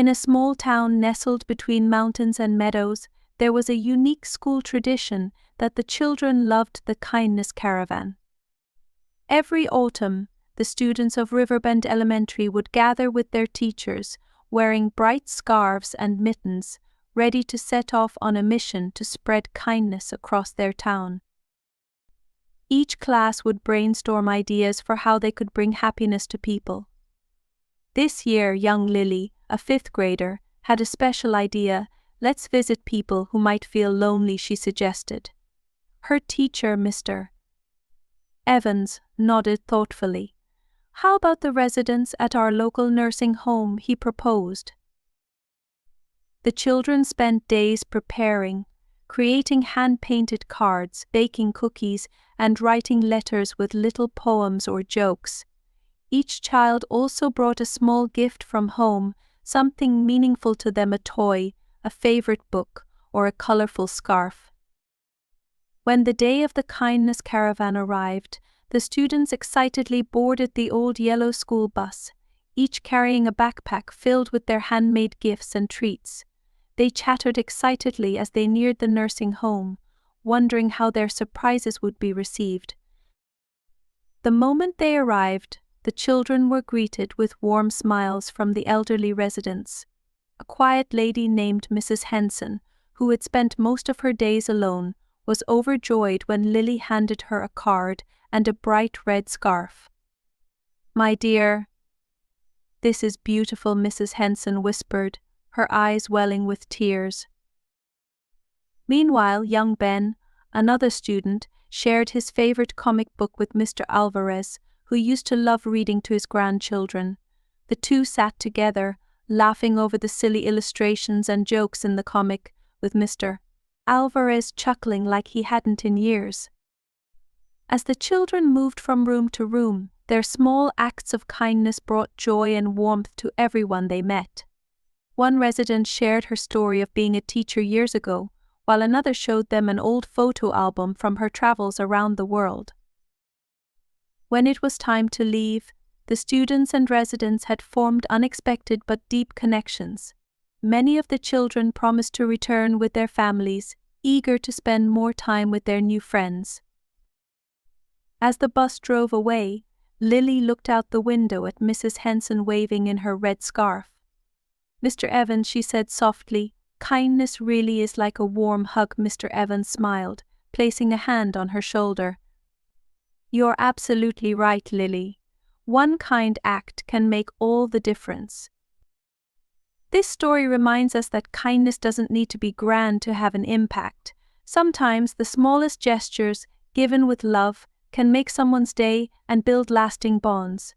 In a small town nestled between mountains and meadows, there was a unique school tradition that the children loved: the Kindness Caravan. Every autumn, the students of Riverbend Elementary would gather with their teachers, wearing bright scarves and mittens, ready to set off on a mission to spread kindness across their town. Each class would brainstorm ideas for how they could bring happiness to people. This year, young Lily, a fifth grader, had a special idea. "Let's visit people who might feel lonely," she suggested. Her teacher, Mr. Evans, nodded thoughtfully. "How about the residents at our local nursing home?" he proposed. The children spent days preparing, creating hand-painted cards, baking cookies, and writing letters with little poems or jokes. Each child also brought a small gift from home, something meaningful to them: a toy, a favorite book, or a colorful scarf. When the day of the Kindness Caravan arrived, the students excitedly boarded the old yellow school bus, each carrying a backpack filled with their handmade gifts and treats. They chattered excitedly as they neared the nursing home, wondering how their surprises would be received. The moment they arrived, the children were greeted with warm smiles from the elderly residents. A quiet lady named Mrs. Henson, who had spent most of her days alone, was overjoyed when Lily handed her a card and a bright red scarf. "My dear, this is beautiful," Mrs. Henson whispered, her eyes welling with tears. Meanwhile, young Ben, another student, shared his favorite comic book with Mr. Alvarez, who used to love reading to his grandchildren. The two sat together, laughing over the silly illustrations and jokes in the comic, with Mr. Alvarez chuckling like he hadn't in years. As the children moved from room to room, their small acts of kindness brought joy and warmth to everyone they met. One resident shared her story of being a teacher years ago, while another showed them an old photo album from her travels around the world. When it was time to leave, the students and residents had formed unexpected but deep connections. Many of the children promised to return with their families, eager to spend more time with their new friends. As the bus drove away, Lily looked out the window at Mrs. Henson waving in her red scarf. "Mr. Evans," she said softly, "kindness really is like a warm hug." Mr. Evans smiled, placing a hand on her shoulder. "You're absolutely right, Lily. One kind act can make all the difference." This story reminds us that kindness doesn't need to be grand to have an impact. Sometimes the smallest gestures, given with love, can make someone's day and build lasting bonds.